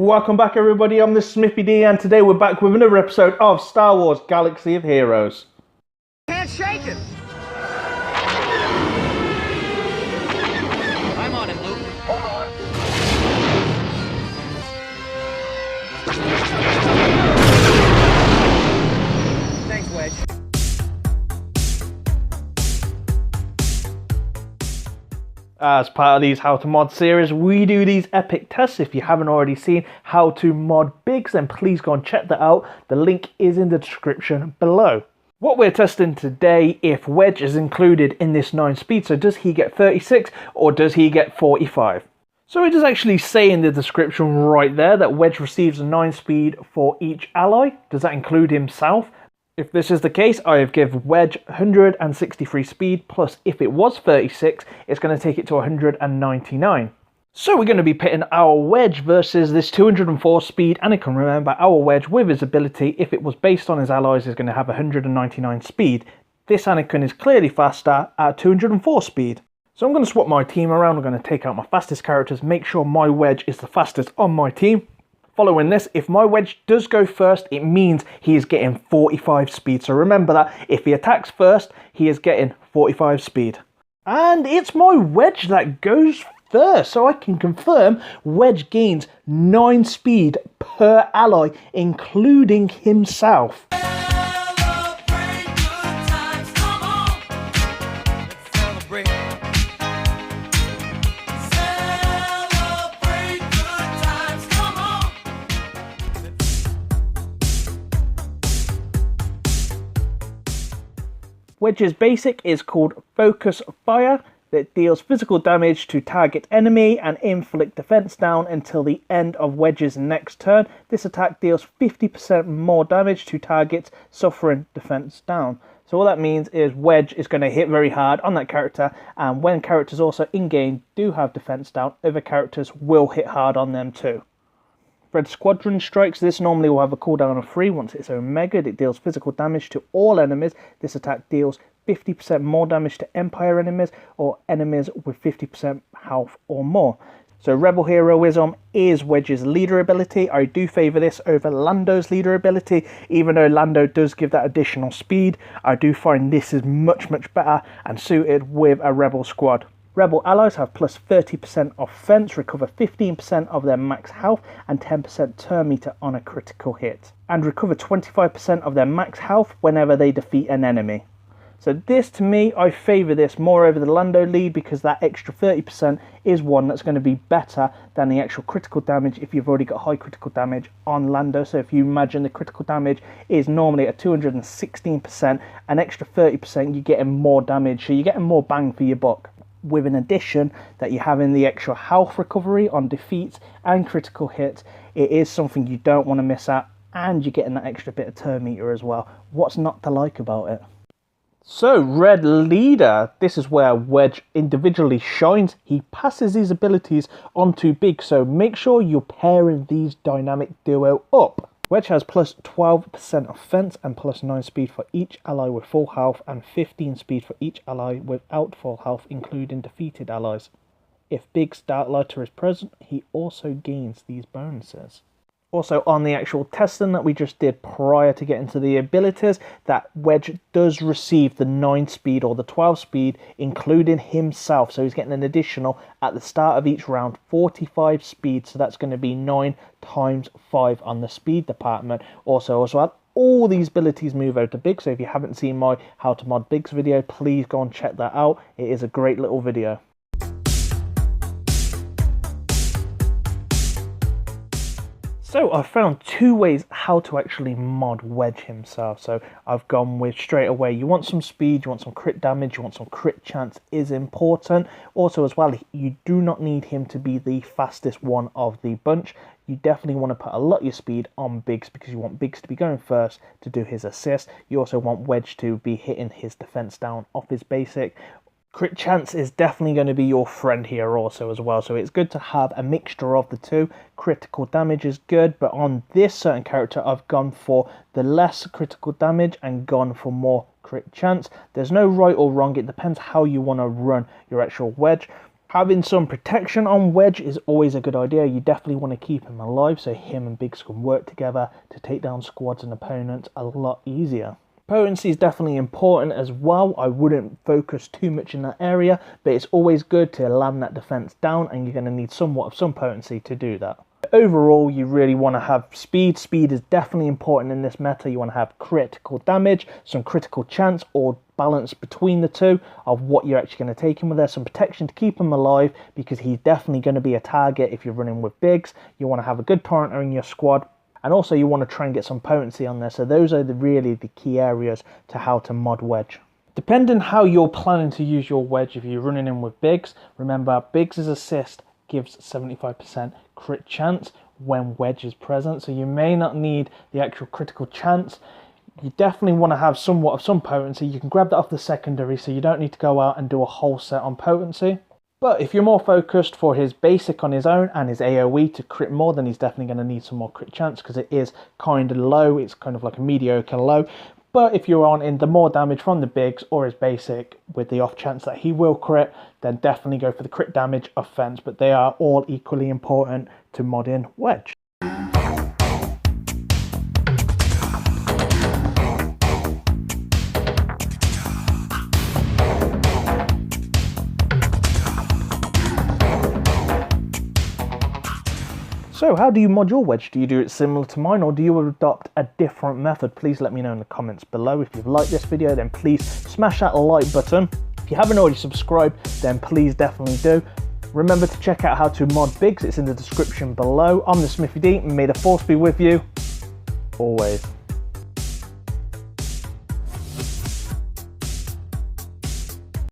Welcome back everybody, I'm the Smithy D and today we're back with another episode of Star Wars Galaxy of Heroes. Can't shake it! I'm on it, Luke. Hold on. Thanks, Wedge. As part of these How to Mod series, we do these epic tests. If you haven't already seen how to mod Biggs, then please go and check that out. The link is in the description below. What we're testing today, if Wedge is included in this 9 speed, so does he get 36 or does he get 45? So it does actually say in the description right there that Wedge receives a 9 speed for each ally. Does that include himself? If this is the case, I have given Wedge 163 speed, plus if it was 36, it's going to take it to 199. So we're going to be pitting our Wedge versus this 204 speed Anakin. Remember, our Wedge with his ability, if it was based on his allies, is going to have 199 speed. This Anakin is clearly faster at 204 speed. So I'm going to swap my team around. I'm going to take out my fastest characters, make sure my Wedge is the fastest on my team. Following this, if my Wedge does go first, it means he is getting 45 speed. So remember that if he attacks first, he is getting 45 speed. And it's my Wedge that goes first. So I can confirm Wedge gains 9 speed per ally, including himself. Celebrate good times, come on. Let's celebrate. Celebrate good times, come on. Wedge's basic is called Focus Fire. That deals physical damage to target enemy and inflict defense down until the end of Wedge's next turn. This attack deals 50% more damage to targets suffering defense down. So all that means is Wedge is going to hit very hard on that character, and when characters also in-game do have defense down, other characters will hit hard on them too. Red Squadron Strikes, this normally will have a cooldown of 3 once it's omegaed. It deals physical damage to all enemies. This attack deals 50% more damage to Empire enemies or enemies with 50% health or more. So Rebel Heroism is Wedge's leader ability. I do favour this over Lando's leader ability. Even though Lando does give that additional speed, I do find this is much better and suited with a Rebel squad. Rebel allies have plus 30% offense, recover 15% of their max health and 10% turn meter on a critical hit, and recover 25% of their max health whenever they defeat an enemy. So this, to me, I favour this more over the Lando lead because that extra 30% is one that's going to be better than the actual critical damage if you've already got high critical damage on Lando. So if you imagine the critical damage is normally at 216%, an extra 30%, you're getting more damage, so you're getting more bang for your buck. With an addition that you have in the extra health recovery on defeats and critical hits, it is something you don't want to miss out, and you're getting that extra bit of turn meter as well. What's not to like about it? So, Red Leader, this is where Wedge individually shines. He passes his abilities onto Big, so make sure you're pairing these dynamic duo up. Wedge has plus 12% offense and plus 9 speed for each ally with full health and 15 speed for each ally without full health, including defeated allies. If Big's Dark Lighter is present, he also gains these bonuses. Also, on the actual testing that we just did prior to getting to the abilities, that Wedge does receive the 9 speed or the 12 speed, including himself. So he's getting an additional, at the start of each round, 45 speed. So that's going to be 9 times 5 on the speed department. Also, as well, all these abilities move over to Big. So if you haven't seen my How to Mod Biggs video, please go and check that out. It is a great little video. So I've found 2 ways how to actually mod Wedge himself. So I've gone with straight away, you want some speed, you want some crit damage, you want some crit chance is important. Also as well, you do not need him to be the fastest one of the bunch. You definitely want to put a lot of your speed on Biggs because you want Biggs to be going first to do his assist. You also want Wedge to be hitting his defense down off his basic. Crit chance is definitely going to be your friend here also as well, so it's good to have a mixture of the two. Critical damage is good, but on this certain character I've gone for the less critical damage and gone for more crit chance. There's no right or wrong, it depends how you want to run your actual Wedge. Having some protection on Wedge is always a good idea. You definitely want to keep him alive so him and Biggs can work together to take down squads and opponents a lot easier. Potency is definitely important as well. I wouldn't focus too much in that area, but it's always good to land that defense down, and you're going to need somewhat of some potency to do that. Overall, you really want to have speed. Speed is definitely important in this meta. You want to have critical damage, some critical chance, or balance between the two of what you're actually going to take him with. There's some protection to keep him alive because he's definitely going to be a target if you're running with Biggs. You want to have a good partner in your squad, and also you want to try and get some potency on there. So those are really the key areas to how to mod Wedge. Depending how you're planning to use your Wedge, if you're running in with Biggs, remember Biggs' assist gives 75% crit chance when Wedge is present, so you may not need the actual critical chance. You definitely want to have somewhat of some potency. You can grab that off the secondary, so you don't need to go out and do a whole set on potency. But if you're more focused for his basic on his own and his AoE to crit more, then he's definitely going to need some more crit chance because it is kind of low. It's kind of like a mediocre low. But if you're on in the more damage from the Biggs or his basic with the off chance that he will crit, then definitely go for the crit damage offense. But they are all equally important to mod in Wedge. So how do you mod your Wedge? Do you do it similar to mine, or do you adopt a different method? Please let me know in the comments below. If you've liked this video, then please smash that like button. If you haven't already subscribed, then please definitely do. Remember to check out how to mod Biggs. It's in the description below. I'm the Smithy D. May the force be with you always.